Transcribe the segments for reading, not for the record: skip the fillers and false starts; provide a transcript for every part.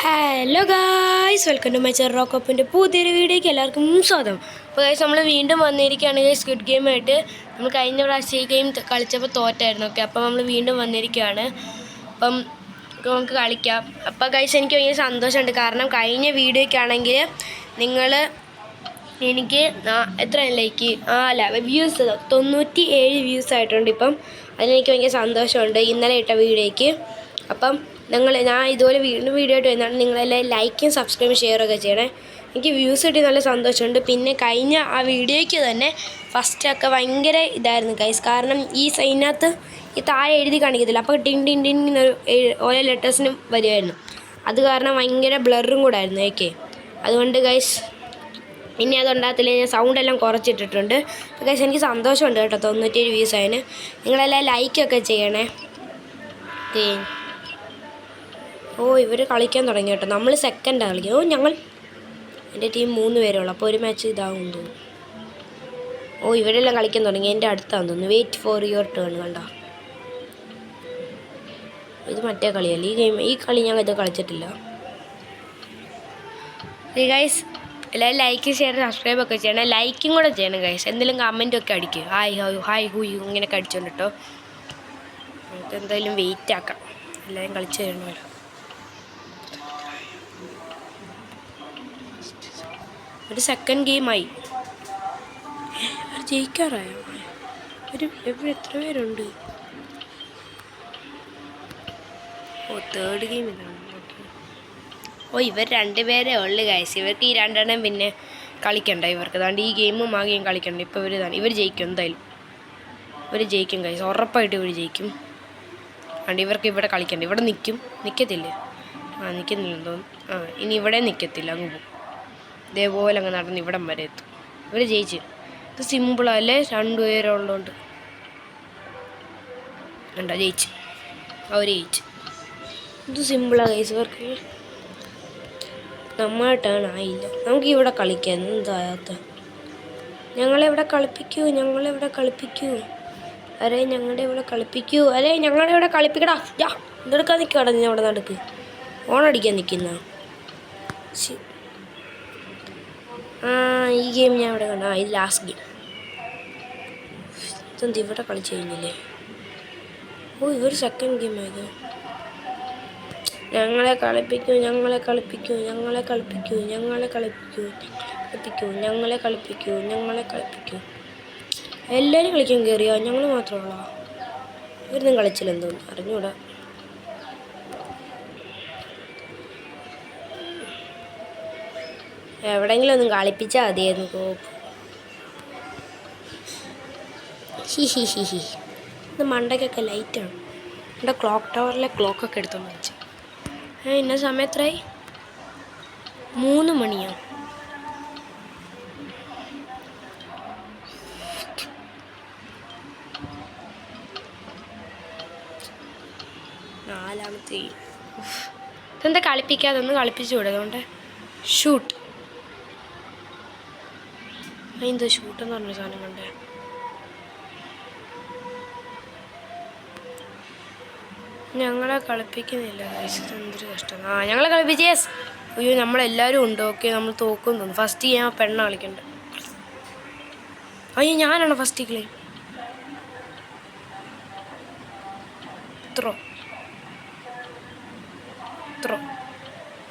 Hello guys, welcome to my ചെറോക്കപ്പിൻ്റെ പുതിയൊരു വീഡിയോയ്ക്ക് എല്ലാവർക്കും സ്വാഗതം. അപ്പോൾ ഗൈസ്, നമ്മൾ വീണ്ടും വന്നിരിക്കുകയാണ് സ്ക്വിഡ് ഗെയിമായിട്ട്. നമ്മൾ കഴിഞ്ഞ പ്രാവശ്യം ഈ ഗെയിം കളിച്ചപ്പോൾ തോറ്റായിരുന്നു. ഓക്കെ, അപ്പോൾ നമ്മൾ വീണ്ടും വന്നിരിക്കുകയാണ്. അപ്പം നമുക്ക് കളിക്കാം. അപ്പോൾ ഗൈസ്, എനിക്ക് ഭയങ്കര സന്തോഷമുണ്ട്. കാരണം കഴിഞ്ഞ വീഡിയോയ്ക്കാണെങ്കിൽ നിങ്ങൾ എനിക്ക് എത്ര ലൈക്ക് വ്യൂസ് 97 വ്യൂസ് ആയിട്ടുണ്ട്. ഇപ്പം അതിനെനിക്ക് ഭയങ്കര സന്തോഷമുണ്ട് ഇന്നലെ ഇട്ട വീഡിയോയ്ക്ക്. അപ്പം ഞാൻ ഇതുപോലെ വീണ്ടും വീഡിയോ ആയിട്ട് വരുന്നതാണ്. നിങ്ങളെല്ലാം ലൈക്കും സബ്സ്ക്രൈബും ഷെയറൊക്കെ ചെയ്യണേ. എനിക്ക് വ്യൂസ് കിട്ടി നല്ല സന്തോഷമുണ്ട്. പിന്നെ കഴിഞ്ഞ ആ വീഡിയോയ്ക്ക് തന്നെ ഫസ്റ്റൊക്കെ ഭയങ്കര ഇതായിരുന്നു ഗൈസ്. കാരണം ഈ സൈനകത്ത് ഈ താഴെ എഴുതി കാണിക്കത്തില്ല, അപ്പോൾ ടിൻ ടിൻ ടിൻ ഓരോ ലെറ്റേഴ്സിനും വരുമായിരുന്നു. അത് കാരണം ഭയങ്കര ബ്ലറും കൂടെ ആയിരുന്നു. ഓക്കെ, അതുകൊണ്ട് ഗൈസ് ഇനി അതുണ്ടാകത്തില്ല. ഞാൻ സൗണ്ടെല്ലാം കുറച്ചിട്ടിട്ടുണ്ട്. അപ്പോൾ ഗൈസ്, എനിക്ക് സന്തോഷമുണ്ട് കേട്ടോ 97 വ്യൂസ് ആയതിന്. നിങ്ങളെല്ലാം ലൈക്കൊക്കെ ചെയ്യണേ. ഓക്കെ, ഇവർ കളിക്കാൻ തുടങ്ങി കേട്ടോ. നമ്മൾ സെക്കൻഡാണ് കളിക്കുന്നത്. എൻ്റെ ടീം 3 പേരേ ഉള്ളൂ, അപ്പോൾ ഒരു മാച്ച് ഇതാവും തോന്നുന്നു. ഇവരെല്ലാം കളിക്കാൻ തുടങ്ങി. എൻ്റെ അടുത്താന്ന് തോന്നുന്നു. Wait for your turn. കണ്ടോ, ഇത് മറ്റേ കളിയല്ല. ഈ കളി ഞാൻ ഇത് കളിച്ചിട്ടില്ല. ഗൈസ്, എല്ലാവരും ലൈക്ക് ഷെയർ സബ്സ്ക്രൈബ് ഒക്കെ ചെയ്യണം. ലൈക്കും കൂടെ ചെയ്യണം ഗൈസ്. എന്തെങ്കിലും കമൻറ്റൊക്കെ അടിക്കുക. ഹായ് ഹൂയ് ഇങ്ങനെയൊക്കെ അടിച്ചോണ്ട് കേട്ടോ. നമുക്ക് എന്തായാലും വെയിറ്റ് ആക്കാം. എല്ലാവരും കളിച്ച് തരണമല്ലോ. ഒരു സെക്കൻഡ് ഗെയിമായി. ജയിക്കാറായോ? എവിടെ എത്ര പേരുണ്ട്? തേർഡ് ഗെയിം ഇതാണ്. ഇവർ 2 പേരേ ഉള്ളു ഗൈസ്. ഇവർക്ക് ഈ 2 പിന്നെ കളിക്കണ്ട. ഇവർക്ക് അതാണ്ട് ഈ ഗെയിമും ആ ഗെയിം കളിക്കണ്ട. ഇപ്പോൾ ഇവർ ജയിക്കും. എന്തായാലും ഇവർ ജയിക്കും ഗൈസ്, ഉറപ്പായിട്ട് ഇവർ ജയിക്കും. അതുകൊണ്ട് ഇവർക്ക് ഇവിടെ കളിക്കണ്ട. ഇവിടെ നിൽക്കത്തില്ലേ? നിൽക്കുന്നില്ലെന്ന് തോന്നുന്നു. ഇനി ഇവിടെ നിൽക്കത്തില്ല, അങ്ങ് പോകും. ഇതേപോലെ അങ്ങ് നടന്ന് ഇവിടം വരെ എത്തും. ഇവർ ജയിച്ച്. ഇത് സിമ്പിളല്ലേ, 2 പേരുള്ളതുകൊണ്ട്. കണ്ടോ, ജയിച്ച്. അവർ ജയിച്ച്. ഇത് സിമ്പിളാണ് ഗൈസ്. ഇവർക്ക് നമ്മളെ ടേൺ ആയില്ല. നമുക്ക് ഇവിടെ കളിക്കാം. എന്താകാത്ത ഞങ്ങളെവിടെ കളിപ്പിക്കൂ. അരേ ഞങ്ങളുടെ ഇവിടെ കളിപ്പിക്കടാ. എന്തെടുക്കാൻ നിൽക്കടാ ഞാൻ അവിടെ നടക്ക്. ഓണടിക്കാൻ നിൽക്കുന്ന ഈ ഗെയിം ഞാൻ ഇവിടെ കണ്ട. ഇത് ലാസ്റ്റ് ഗെയിം. ഇതെന്ത് ഇവിടെ കളിച്ച് കഴിഞ്ഞില്ലേ? ഇതൊരു സെക്കൻഡ് ഗെയിം ആയത്. ഞങ്ങളെ കളിപ്പിക്കൂ. എല്ലാവരും കളിക്കാൻ കയറിയോ? ഞങ്ങൾ മാത്രമുള്ള ഇവരൊന്നും കളിച്ചില്ലെന്ന് തോന്നുന്നു. അറിഞ്ഞൂടാ. എവിടെയെങ്കിലും ഒന്നും കളിപ്പിച്ചാൽ മതിയായിരുന്നു. ഇത് മണ്ടയ്ക്കൊക്കെ ലൈറ്റാണ്. എൻ്റെ ക്ലോക്ക് ടവറിലെ ക്ലോക്കൊക്കെ എടുത്തോണ്ട് വെച്ചു. ഇന്ന സമയത്തായി 3 മണിയാണ്. നാലാമത്തെ ഇതെന്താ കളിപ്പിക്കാതെ ഒന്ന് കളിപ്പിച്ചു വിടും. അതുകൊണ്ട് ഷൂട്ട്. എന്തോ ഷൂട്ടെന്ന് പറഞ്ഞ സാധനം കണ്ടേ. ഞങ്ങളെ കളിപ്പിക്കുന്നില്ല. എന്തൊരു കഷ്ടം. ഞങ്ങളെ കളിപ്പിച്ച്. യെസ്. നമ്മളെല്ലാവരും ഉണ്ട്. ഓക്കെ, നമ്മൾ തോക്കും തോന്നുന്നു. ഫസ്റ്റ് ഞാൻ പെണ്ണ കളിക്കണ്ട. ഞാനാണ് ഫസ്റ്റ് ക്ലെയിം. ത്രോ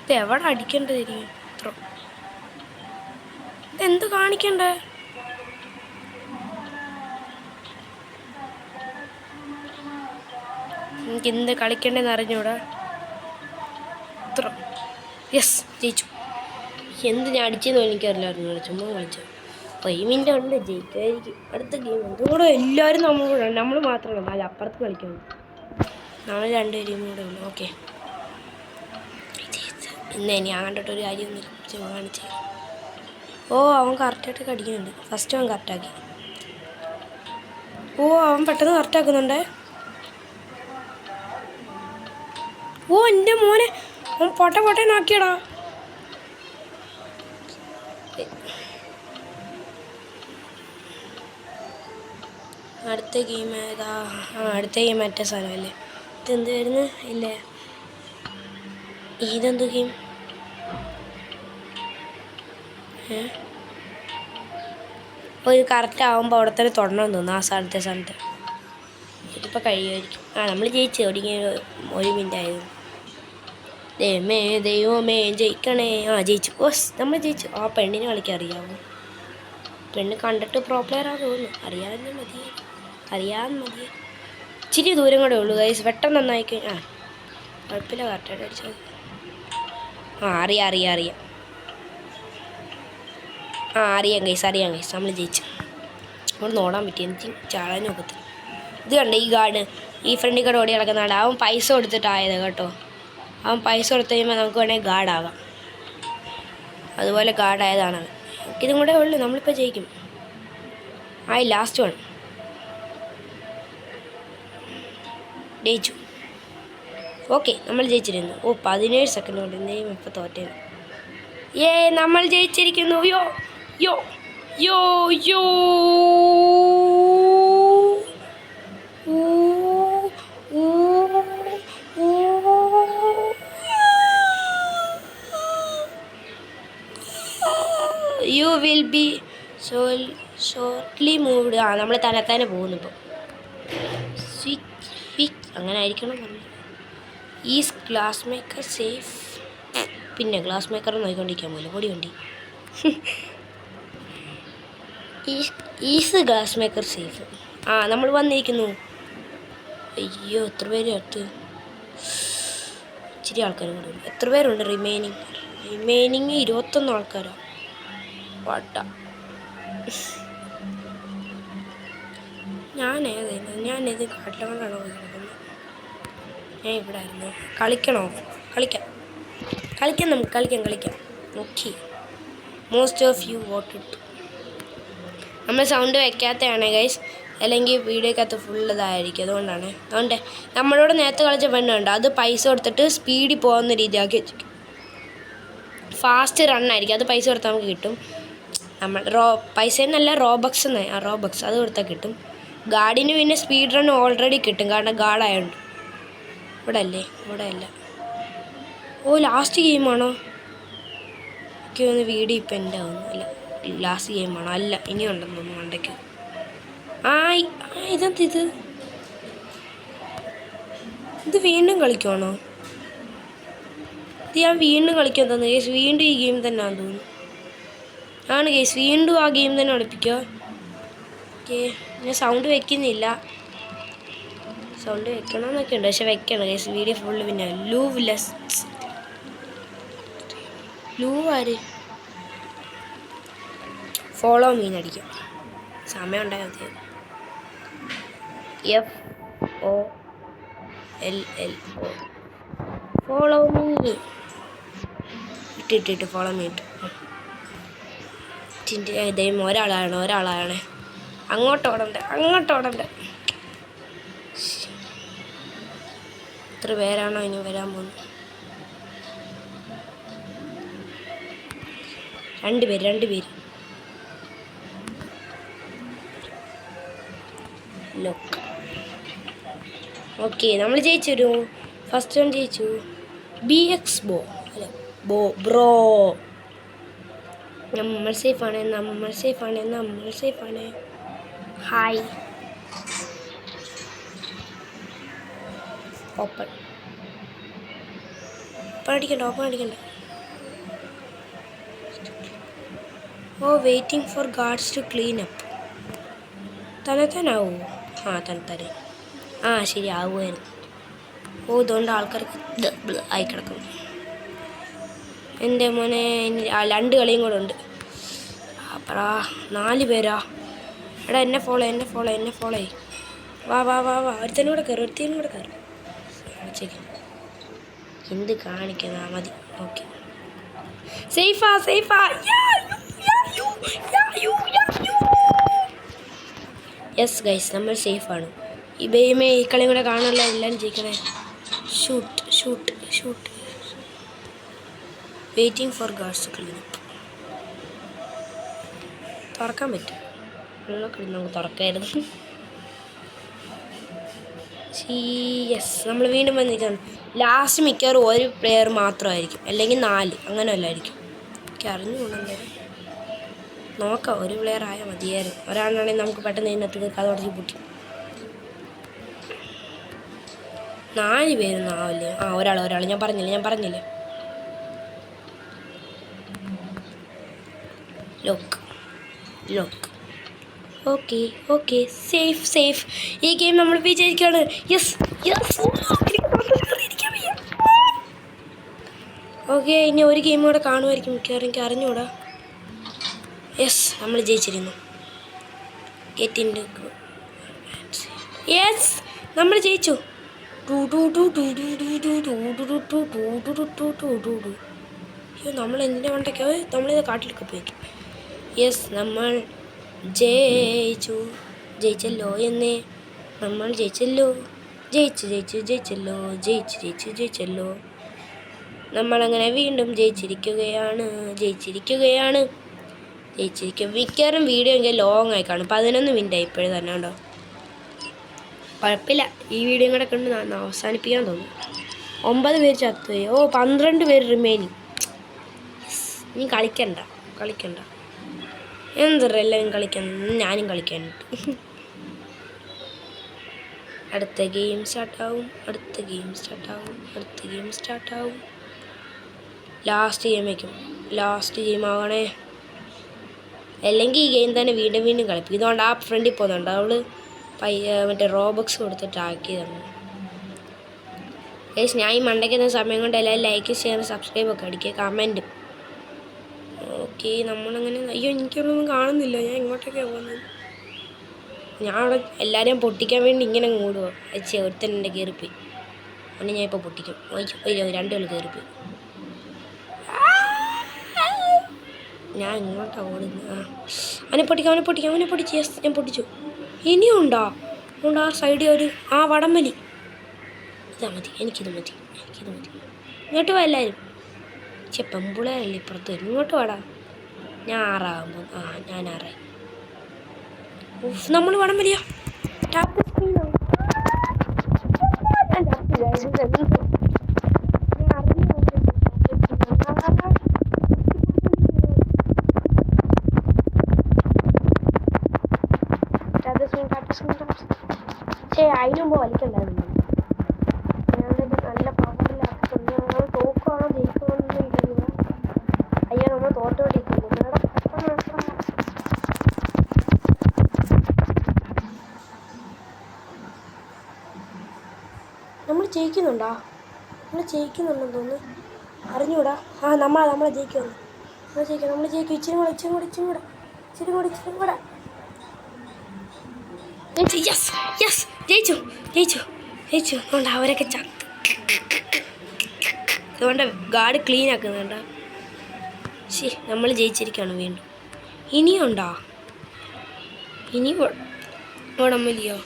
ഇത് എവിടെ അടിക്കേണ്ടതായിരിക്കും? ത്രോ ഇതെന്ത് കാണിക്കണ്ടേ? എനിക്ക് എന്ത് കളിക്കണ്ടെന്ന് അറിഞ്ഞൂടാ. യെസ്, ജയിച്ചു. എന്ത് ഞാൻ അടിച്ചെന്ന് എനിക്കറിയില്ലായിരുന്നു. ചുമ്മാ കളിച്ചു. 5 മിനിറ്റ് ഉണ്ട്, ജയിക്കുമായിരിക്കും. അടുത്ത ഗെയിം എന്തുകൂടെ എല്ലാവരും നമ്മൾ മാത്രമല്ല, നാല് അപ്പുറത്ത് കളിക്കണം. നാളെ 2 പേരും കൂടെ ഉള്ളു. ഓക്കെ, ഇന്ന് ഞാൻ കണ്ടിട്ടൊരു കാര്യം ചുമ്മാ കാണിച്ചു. അവൻ കറക്റ്റായിട്ടൊക്കെ അടിക്കുന്നുണ്ട്. ഫസ്റ്റ് അവൻ കറക്റ്റാക്കി. അവൻ പെട്ടെന്ന് കറക്റ്റാക്കുന്നുണ്ടേ. എൻ്റെ മോനെ അവൻ പൊട്ടനാക്കിയടാ. അടുത്ത ഗെയിം ഏതാ? അടുത്ത ഗെയിം മറ്റേ സാധനമല്ലേ? ഇതെന്ത് വരുന്നു? ഇല്ലേ, ഇതെന്ത് ഗെയിം? അപ്പോൾ ഇത് കറക്റ്റ് ആകുമ്പോൾ അവിടെ തന്നെ തുടരണമെന്ന് തോന്നുന്നു. ആ സ്ഥലത്തെ ഇതിപ്പോൾ കഴിയുമായിരിക്കും. നമ്മൾ ജയിച്ചു. ഒരു മിനിറ്റ് ആയിരുന്നു. ദൈവമേ ജയിക്കണേ. ജയിച്ചു. നമ്മൾ ജയിച്ചു. ആ പെണ്ണിനെ കളിക്കാൻ അറിയാമോ? പെണ്ണ് കണ്ടിട്ട് പ്രോ പ്ലെയറാണ് തോന്നുന്നു. അറിയാതെ മതി. ഇച്ചിരി ദൂരം കൂടെ ഉള്ളൂ ഗൈസ്. പെട്ടെന്ന് നന്നായിക്കോ. കുഴപ്പമില്ല, കറക്റ്റായിട്ട് അടിച്ചാൽ അറിയാം അറിയാം ഗൈസ് നമ്മൾ ജയിച്ചു. നമ്മൾ നോടാൻ പറ്റി. എനിക്ക് ചാടാൻ നോക്കത്തില്ല. ഇത് കണ്ടേ ഈ ഗാർഡ്, ഈ ഫ്രണ്ടിൽ കൂടെ ഓടി കിടക്കുന്നതാണ്. അവൻ പൈസ കൊടുത്തിട്ടായത് കേട്ടോ. അവൻ പൈസ കൊടുത്തു കഴിയുമ്പോൾ നമുക്ക് വേണമെങ്കിൽ ഗാർഡാകാം. അതുപോലെ ഗാർഡായതാണ് അവൻ. ഇതും കൂടെ ഉള്ളു. നമ്മളിപ്പോൾ ജയിക്കും. ലാസ്റ്റ് വൺ ജയിച്ചു. ഓക്കെ, നമ്മൾ ജയിച്ചിരുന്നു. 17 സെക്കൻഡ് കൊണ്ട് എന്തെങ്കിലും ഇപ്പോൾ തോറ്റേന്. നമ്മൾ ജയിച്ചിരിക്കുന്നു. യോ you will be shortly moved. നമ്മൾ തന്നെത്താനെ പോകുന്നു ഇപ്പോൾ. അങ്ങനെ ആയിരിക്കണം പറഞ്ഞു. Is glass maker safe? പിന്നെ ഗ്ലാസ് മേക്കർ നോക്കിക്കൊണ്ടിരിക്കാൻ പോലും പൊടി വണ്ടി. Is glass maker safe? നമ്മൾ വന്നിരിക്കുന്നു. അയ്യോ, എത്ര പേര് അടുത്ത്? ഇച്ചിരി ആൾക്കാർ കൂടെ ഉണ്ട്. എത്ര പേരുണ്ട്? റിമൈനിങ് 21 ആൾക്കാരാണ്. ഞാനേത് കാട്ടിലകൊണ്ടാണോ പോയി കിടക്കുന്നത്? ഞാൻ ഇവിടെ ആയിരുന്നു. കളിക്കാം. നമുക്ക് കളിക്കാം. Okay, most of you voted. നമ്മൾ സൗണ്ട് വയ്ക്കാത്തതാണ് ഗൈസ്, അല്ലെങ്കിൽ വീഡിയോക്കകത്ത് ഫുൾ ഇതായിരിക്കും. അതുകൊണ്ട് നമ്മളോട് നേരത്തെ കളിച്ച പെണ്ണുണ്ട്. അത് പൈസ കൊടുത്തിട്ട് സ്പീഡിൽ പോകുന്ന രീതിയാക്കി വെച്ചിരിക്കും. ഫാസ്റ്റ് റണ്ണായിരിക്കും. അത് പൈസ കൊടുത്താൽ നമുക്ക് കിട്ടും. പൈസ എന്നല്ല, റോബക്സ് അത് കൊടുത്താൽ കിട്ടും. ഗാർഡിന് പിന്നെ സ്പീഡ് റൺ ഓൾറെഡി കിട്ടും, കാരണം ഗാർഡായതുകൊണ്ട്. ഇവിടെ അല്ല. ലാസ്റ്റ് ഗെയിമാണോ? എനിക്ക് തോന്നുന്നു വീഡിയോ ഇപ്പം എൻ്റെ ആവുന്നു. അല്ല, ലാസ്റ്റ് ഗെയിമാണോ? അല്ല, ഇനിയും ഉണ്ടെന്ന് തോന്നുന്നു മണ്ടയ്ക്ക്. ഇത് വീണ്ടും കളിക്കുവാണോ? ഇത് ഞാൻ വീണ്ടും കളിക്കാൻ തോന്നുന്നു കേസ്. വീണ്ടും ഈ ഗെയിം തന്നെ ആണെന്ന് തോന്നുന്നു. കേസ്, വീണ്ടും ആ ഗെയിം തന്നെ കളിപ്പിക്കുക. ഓക്കെ, ഞാൻ സൗണ്ട് വെക്കുന്നില്ല. സൗണ്ട് വെക്കണമെന്നൊക്കെ ഉണ്ട്, പക്ഷെ വെക്കണം കേസ്. വീഡിയോ ഫുള്ള് പിന്നെ ലൂവ് ആര്? ഫോളോ മീനടിക്കാം. സമയം ഉണ്ടായാൽ മതി. FOLLO ഫോളോ മീ ഇട്ടിട്ട് ഫോളോ മീ ഇട്ട്. ദൈവം, ഒരാളാണ്. അങ്ങോട്ട് ഓടണ്ടേ. എത്ര പേരാണോ ഇനി വരാൻ പോകുന്നത്? 2 പേര്. ലോക്ക്. ഓക്കെ, നമ്മൾ ജയിച്ചു. ഫസ്റ്റ് വൺ ജയിച്ചു. BX bro. നമ്മൾ സേഫാണ്. ഹായ്. ഓപ്പൺ അടിക്കണ്ട. Waiting for guards to clean up. തന്നെത്താനാവോ? തന്നെ. ശരി, ആവുമായിരുന്നു. ഇതുകൊണ്ട് ആൾക്കാർക്ക് ആയി കിടക്കും. എൻ്റെ മോനെ 2 കളിയും കൂടെ ഉണ്ട്. 4 പേരാ. എടാ, എന്നെ ഫോളോ ചെയ്യും. വാ. ഒരുത്തനും കൂടെ കയറും. എന്ത് കാണിക്കുന്ന മതി. ഓക്കെ, സേഫാ. യെസ് ഗൈസ്, നമ്മൾ സേഫാണ്. ഈ കളിയും കൂടെ കാണുമല്ലോ. എല്ലാവരും ജയിക്കണേ. Shoot. Waiting for guards clean up. തുറക്കാൻ പറ്റും. നമുക്ക് തുറക്കായിരുന്നു. യെസ്, നമ്മൾ വീണ്ടും വന്നിരിക്കുകയാണ്. ലാസ്റ്റ് മിക്കവാറും 1 പ്ലെയർ മാത്രമായിരിക്കും, അല്ലെങ്കിൽ 4, അങ്ങനെ വല്ലതായിരിക്കും. എനിക്ക് അറിഞ്ഞുകൊണ്ടേ. നോക്കാം, ഒരു പ്ലെയർ ആയാൽ മതിയായിരുന്നു. ഒരാളാണെങ്കിൽ നമുക്ക് പെട്ടെന്ന് ഇതിനകത്ത് കഥ തുടങ്ങി പൊട്ടി. 4 പേരൊന്നും ആവില്ലേ? ഒരാൾ ഞാൻ പറഞ്ഞില്ലേ. ലോക്ക്. Okay safe. ഈ ഗെയിം നമ്മൾ വിജയിക്കുകയാണ്. യെസ്. ഓക്കെ, ഇനി ഒരു ഗെയിം കൂടെ കാണുമായിരിക്കും മിക്കവാറും, എനിക്ക് അറിഞ്ഞൂടാ. യെസ്, നമ്മൾ ജയിച്ചിരുന്നു. യെസ്, നമ്മൾ ജയിച്ചു. നമ്മൾ എന്തിനാ കൊണ്ടൊക്കെ നമ്മളിത് കാട്ടിലൊക്കെ പോയി. യെസ്, നമ്മൾ ജയിച്ചല്ലോ എന്നേ. നമ്മൾ ജയിച്ചല്ലോ. നമ്മളങ്ങനെ വീണ്ടും ജയിച്ചിരിക്കുകയാണ്. മിക്കവാറും വീഡിയോ എങ്കിൽ ലോങ് ആയി കാണും. 11 മിനിറ്റ് ആയി ഇപ്പോഴും തന്നെ ഉണ്ടോ. കുഴപ്പമില്ല, ഈ വീഡിയോ കൂടെ കണ്ട് അവസാനിപ്പിക്കാൻ തോന്നുന്നു. 9 പേര് ചത്തുപോയി. 12 പേര് റിമൈനിങ്. ഇനി കളിക്കണ്ട. എന്തല്ല എല്ലാവരും കളിക്കണം, ഞാനും കളിക്കാനുണ്ട്. അടുത്ത ഗെയിം സ്റ്റാർട്ടാവും. ലാസ്റ്റ് ഗെയിം ആവണേ, അല്ലെങ്കിൽ ഈ ഗെയിം തന്നെ വീണ്ടും കളിപ്പിക്കും. ഇതുകൊണ്ട് ആ ഫ്രണ്ടിൽ പോകുന്നുണ്ട്, അവള് മറ്റേ റോബക്സ് കൊടുത്തിട്ട് ആക്കിയതാണ്. ഞാൻ ഈ മണ്ടയ്ക്കുന്ന സമയം കൊണ്ട് എല്ലാവരും ലൈക്ക് ഷെയർ സബ്സ്ക്രൈബ് ഒക്കെ അടിക്കുക, കമൻറ്റും. ഓക്കെ, നമ്മളങ്ങനെ എനിക്കൊന്നും കാണുന്നില്ല. ഞാൻ ഇങ്ങോട്ടൊക്കെയാണ് പോകുന്നത്. ഞാൻ അവിടെ എല്ലാവരെയും പൊട്ടിക്കാൻ വേണ്ടി ഇങ്ങനെ മൂടുക. ഒരുത്തൻ എൻ്റെ കയറിപ്പോയി. അവനെ ഞാൻ ഇപ്പോൾ പൊട്ടിക്കും. 2 പേര് കയറിപ്പോയി. ഞാൻ ഇങ്ങോട്ടാണ് ഓടുന്നത്. അവനെ പൊട്ടിച്ചു. യെസ്, ഞാൻ പൊട്ടിച്ചു. ഇനിയും ഉണ്ടോ? ആ സൈഡിൽ ഒരു വടംവലി. എനിക്കിത് മതി. ഇങ്ങോട്ട് വാ എല്ലാവരും. പെമ്പുളയല്ലേ ഇപ്പുറത്ത് വരും. ഇങ്ങോട്ട് വാടാ. ഞാൻ 6 ആകുമ്പോൾ. ഞാൻ 6 ആയി. നമ്മൾ വടംവലിയാ. അതിന് മുമ്പ് വലിക്കണ്ടായിരുന്നു. ഞാനിത് നല്ല പവറിലാക്കുന്നു. നമ്മൾ തോക്കുവാണോ ജയിക്കുവാണെന്നും ഇല്ല. അയ്യോ, നമ്മൾ തോറ്റോണ്ടിരിക്കുന്നു. നമ്മൾ ജയിക്കുന്നുണ്ടെന്ന് തോന്നുന്നു. അറിഞ്ഞൂടാ. നമ്മളെ ജയിക്കുമെന്ന്. നമ്മൾ ജയിക്കും. ഇച്ചിരി കൂടെ. യെസ്, ജയിച്ചു. അതുകൊണ്ട് അവരൊക്കെ ചത്ത്. അതുകൊണ്ട് ഗാർഡ് ക്ലീൻ ആക്കുന്നുണ്ട്. നമ്മൾ ജയിച്ചിരിക്കുകയാണ് വീണ്ടും. ഇനിയുണ്ടോ? ഇനി വടംവലിയോ?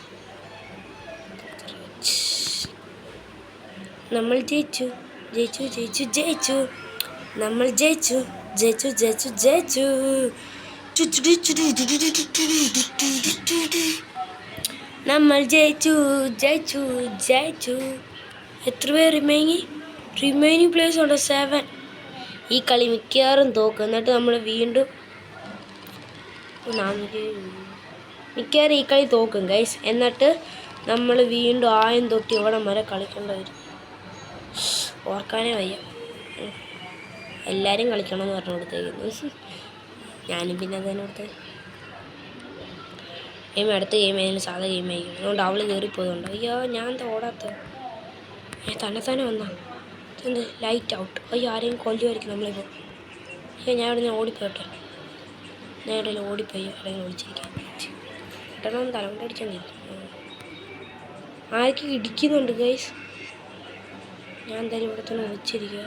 നമ്മൾ ജയിച്ചു. നമ്മൾ ജയിച്ചു. നമ്മൾ ജയിച്ചു. എത്ര പേര് റിമൈനിങ് പ്ലേസ് ഉണ്ട്? 7. ഈ കളി മിക്കവാറും തോക്കും. എന്നിട്ട് നമ്മൾ വീണ്ടും മിക്കവാറും ഈ കളി തോക്കും ഗൈസ്. എന്നിട്ട് നമ്മൾ വീണ്ടും ആയം തൊട്ട് ഇവിടം വരെ കളിക്കേണ്ടി വരും. ഓർക്കാനേ വയ്യ. എല്ലാവരും കളിക്കണമെന്ന് പറഞ്ഞു കൊടുത്തേക്കുന്നു. ഞാനും പിന്നെ അതിനെ കൊടുത്തേ. അടുത്ത ഗെയിം ആയാലും സാധാ ഗെയിം ആയിരിക്കും. അതുകൊണ്ട് അവൾ കയറിപ്പോയതുകൊണ്ട്. അയ്യോ, ഞാൻ എന്താ ഓടാത്ത? തന്നെ വന്നാ എന്ത് ലൈറ്റ് ഔട്ട്. ആരെയും കൊല്ലുമായിരിക്കും നമ്മളിപ്പോൾ. ഞാൻ ഇവിടെ നിന്ന് ഓടിപ്പോട്ടെ. ഞാൻ ഇവിടെ ഓടിപ്പോയി ആരെങ്കിലും വിളിച്ചിരിക്കാം. പെട്ടെന്ന് തലമുണ്ട അടിച്ചാൽ ആർക്ക് ഇടിക്കുന്നുണ്ട് ഗൈസ്. ഞാൻ എന്തായാലും ഇവിടെ തന്നെ വിളിച്ചിരിക്കുക.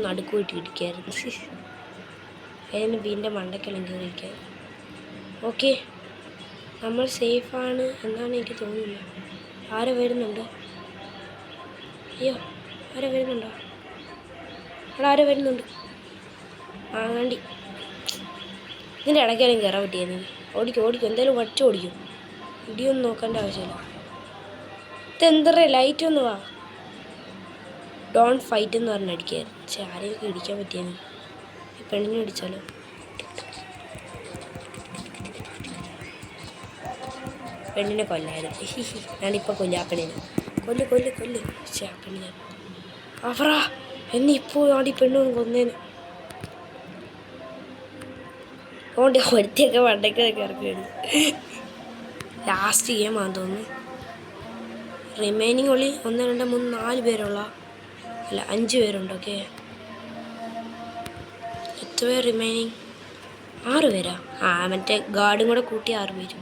നടുക്കുപോയിട്ട് ഇടിക്കായിരുന്നു. അതിന് വീണ്ടും മണ്ടക്കെല്ലാം കയറിയിരിക്കുക. ഓക്കെ, നമ്മൾ സേഫാണ് എന്നാണ് എനിക്ക് തോന്നുന്നത്. ആരോ വരുന്നുണ്ട്. അയ്യോ, ആരോ വരുന്നുണ്ടോ? ആരോ വരുന്നുണ്ട്. വേണ്ടി ഇതിൻ്റെ ഇടയ്ക്കാലും കയറാൻ പറ്റിയത്. ഓടിക്കും. എന്തായാലും വച്ച് ഓടിക്കും. ഇടിയൊന്നും നോക്കേണ്ട ആവശ്യമില്ല. ഇതെന്തറേ ലൈറ്റ് ഒന്ന് വാ. ഡോണ്ട് ഫൈറ്റ് എന്ന് പറഞ്ഞ് അടിക്കായിരുന്നു. ആരെയൊക്കെ ഇടിക്കാൻ പറ്റിയെന്ന്. പെണ്ണിനെ അടിച്ചാലോ? പെണ്ണിനെ കൊല്ലായിരുന്നു. ഞാനിപ്പോൾ കൊല്ലും ആ പെണ്ണിനെ. കൊല്ല് പക്ഷേ ആ പെണ്ണിനെ അവറാ എന്നെ ഇപ്പോൾ ആടി പെണ്ണും കൊന്നേന്. അതുകൊണ്ട് ഒരുത്തിയൊക്കെ വണ്ടയ്ക്കൊക്കെ ഇറക്കുകയാണ്. ലാസ്റ്റ് ഗെയിമാണെന്ന് തോന്നുന്നു. റിമൈനിങ് ഉള്ളി 1 2 3 4 പേരുള്ള, അല്ല 5 പേരുണ്ട്. ഓക്കെ, എത്ര പേര് റിമൈനിങ്? 6 പേരാ. മറ്റേ ഗാർഡും കൂടെ കൂട്ടി 6 പേര്.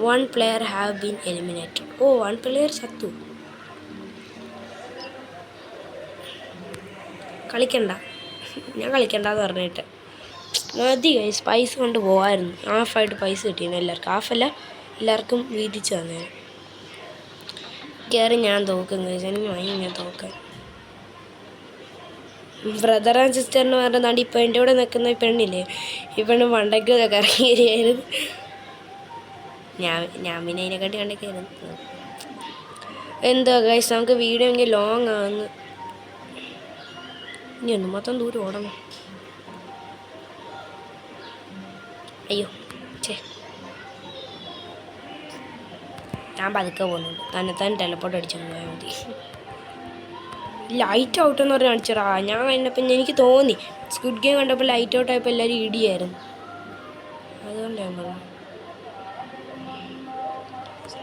One player have been eliminated. Oh, 1 player ചത്തു. കളിക്കണ്ട, ഞാൻ കളിക്കണ്ടെന്ന് പറഞ്ഞിട്ട് മതി ഗൈസ്. പൈസ കൊണ്ട് പോകാമായിരുന്നു. ഹാഫായിട്ട് പൈസ കിട്ടിയിരുന്നു എല്ലാവർക്കും. ഹാഫല്ല, എല്ലാവർക്കും വീതിച്ച് തന്നേനെ. കയറി ഞാൻ തോക്കും ഗൈസ്. എനിക്ക് വാങ്ങി ഞാൻ തോക്കാൻ. ബ്രദർ ആൻഡ് സിസ്റ്ററിന് പറഞ്ഞാണ്ട് ഇപ്പം എൻ്റെ കൂടെ നിൽക്കുന്ന ഈ പെണ്ണില്ലേ, ഈ പെണ്ണ് വണ്ടയ്ക്കൊക്കെ കറങ്ങിയായിരുന്നു. ഞാൻ പിന്നെ അതിനെക്കാട്ടി കണ്ടൊക്കെയായിരുന്നു. എന്താ ഗൈസ്, നമുക്ക് വീഡിയോ എങ്കിൽ ലോങ് ആകുന്നു. ഇനി ഒന്ന് മൊത്തം ദൂരം ഓടണം. അയ്യോ ഞാൻ പതുക്കെ പോകുന്നുണ്ട്. തന്നെ ടെലപ്പോർട്ട് അടിച്ചു പോയാൽ മതി. ലൈറ്റ് ഔട്ട് എന്ന് പറഞ്ഞാൽ കാണിച്ചടാ. ഞാൻ കഴിഞ്ഞപ്പോൾ എനിക്ക് തോന്നി സ്ക്വിഡ് ഗെയിം കണ്ടപ്പോൾ ലൈറ്റ് ഔട്ട് ആയപ്പോൾ എല്ലാവരും ഇടിയായിരുന്നു. അതുകൊണ്ട് ഞാൻ പറഞ്ഞു.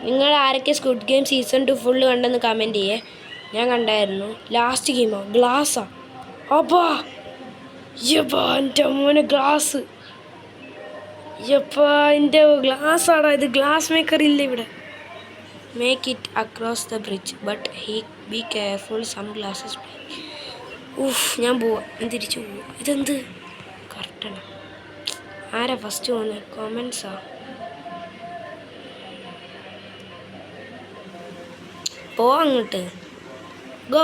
നിങ്ങൾ ആരൊക്കെ സ്ക്വിഡ് ഗെയിം സീസൺ 2 ഫുള്ള് കണ്ടെന്ന് കമൻറ്റ് ചെയ്യേ. ഞാൻ കണ്ടായിരുന്നു. ലാസ്റ്റ് ഗെയിമോ ഗ്ലാസ്സാ. അപ്പാ എൻ്റെ മോനെ ഗ്ലാസ്. എൻ്റെ ഗ്ലാസ്സാടാ ഇത്. ഗ്ലാസ് മേക്കർ ഇല്ല ഇവിടെ. Make it across the bridge but be careful some glasses. ഞാൻ പോവാം. ഞാൻ തിരിച്ചു പോവാം. ഇതെന്ത് കറക്റ്റാണ്. ആരാ ഫസ്റ്റ് പോകുന്നത്? കോമൻസാ. പോ അങ്ങോട്ട്. ഗോ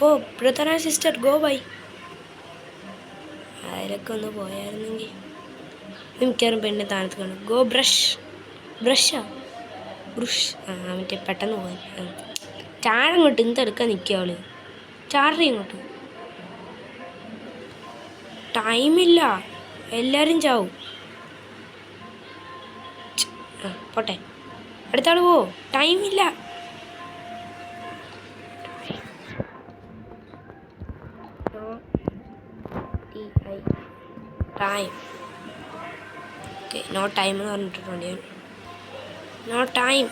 പോ. Brother and sister go by. ആരൊക്കെ ഒന്ന് പോയായിരുന്നെങ്കിൽ. മിക്കവാറും പെണ്ണിനെ താഴത്ത് കാണും. Go brush. മറ്റേ പെട്ടെന്ന് പോകാൻ. ചാടങ്ങോട്ട്. എന്തെടുക്കാൻ നിൽക്കുക അവള്? ചാടറി ഇങ്ങോട്ട്. ടൈമില്ല, എല്ലാവരും ചാവും. പോട്ടെ, അടുത്ത ആൾ പോ. ടൈമില്ല. ടൈം. ഓക്കെ, നോ ടൈം എന്ന് പറഞ്ഞിട്ടുണ്ട് ഞാൻ. No time.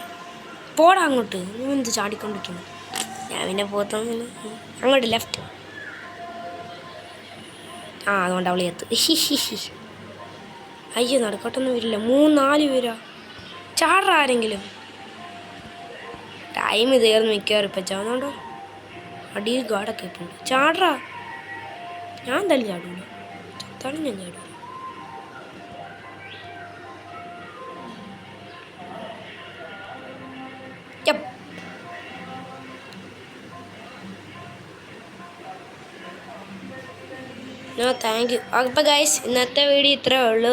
പോടാ അങ്ങോട്ട്. നീ എന്ത് ചാടിക്കൊണ്ടിരിക്കുന്നു? ഞാൻ പിന്നെ പോത്തുന്നില്ല. അങ്ങോട്ട് ലെഫ്റ്റ്. അതുകൊണ്ട് അവൾ എത്ത്. അയ്യോ, നടക്കോട്ടൊന്നും വരില്ല. 3 4 പേരാ. ചാടാ ആരെങ്കിലും. ടൈം തീർന്ന് മിക്കവാറും ഇപ്പം ചാവുന്നുണ്ടോ? അടിയിൽ ഗാർഡൊക്കെ ഇപ്പം ഉണ്ട്. ചാടാ. ഞാൻ എന്തായാലും ചാടൂല. ചത്താലും ഞാൻ ചാടൂല. Thank you. അപ്പോൾ ഗൈസ്, ഇന്നത്തെ വീഡിയോ ഇത്രയേ ഉള്ളൂ.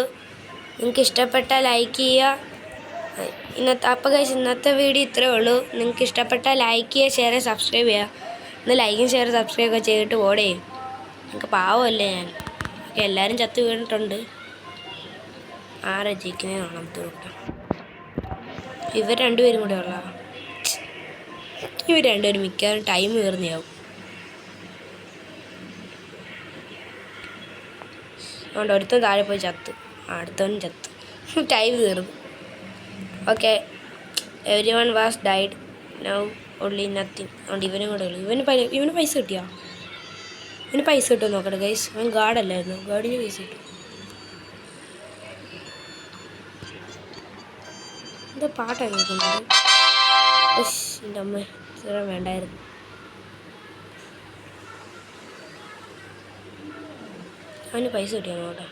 നിങ്ങൾക്ക് ഇഷ്ടപ്പെട്ടാൽ ലൈക്ക് ചെയ്യുക. അപ്പോൾ ഗൈസ്, ഇന്നത്തെ വീഡിയോ ഇത്രയേ ഉള്ളൂ. നിങ്ങൾക്ക് ഇഷ്ടപ്പെട്ടാൽ ലൈക്ക് ചെയ്യുക, ഷെയർ ചെയ്യുക, സബ്സ്ക്രൈബ് ചെയ്യുക. ഇന്ന് ലൈക്കും ഷെയർ സബ്സ്ക്രൈബ് ഒക്കെ ചെയ്തിട്ട് ഓടേ. നിങ്ങൾക്ക് പാവമല്ലേ ഞാൻ. ഓക്കെ, എല്ലാവരും ചത്ത് വീണിട്ടുണ്ട്. ആരാ ജയിക്കുന്നത് കാണാം. തീർക്കാം. ഇവർ രണ്ടുപേരും കൂടെ ഉള്ള. ഇവർ രണ്ടുപേരും മിക്കവാറും ടൈം കയറുന്നതാവും. അതുകൊണ്ട് ഒരുത്തൻ താഴെ പോയി ചത്ത്. അടുത്തവനും ചത്ത്. ടൈം കയറുന്നു. Okay, every one was died now only nothing. അതുകൊണ്ട് ഇവനും കൂടെ ഉള്ളു. ഇവന് പൈസ കിട്ടിയോ? ഇവന് പൈസ കിട്ടുമോ നോക്കട്ടെ ഗൈസ്. അവൻ ഗാർഡല്ലായിരുന്നു. ഗാർഡിന് പൈസ കിട്ടും. എന്താ പാട്ടാണ് കേൾക്കുന്നത്? എൻ്റെ അമ്മ, ഇത്ര വേണ്ടായിരുന്നു. അവന് പൈസ കിട്ടിയോ നോട്ടെ.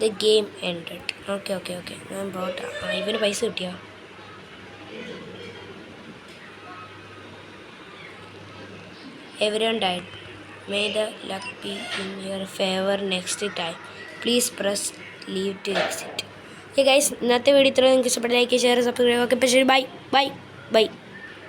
The game ended. ഓക്കെ ഞാൻ പോട്ടെ. ഇവന് പൈസ കിട്ടിയോ? Everyone died. May the luck be in your favour next time. Please press leave to exit. Okay guys, ഇന്നത്തെ വീഡിയോ ഇത്ര. നിങ്ങൾക്ക് ഇഷ്ടപ്പെട്ട ലൈക്ക്, ഷെയർ, സബ്സ്ക്രൈബ്. ഓക്കെ, അപ്പോൾ ശരി. ബൈ.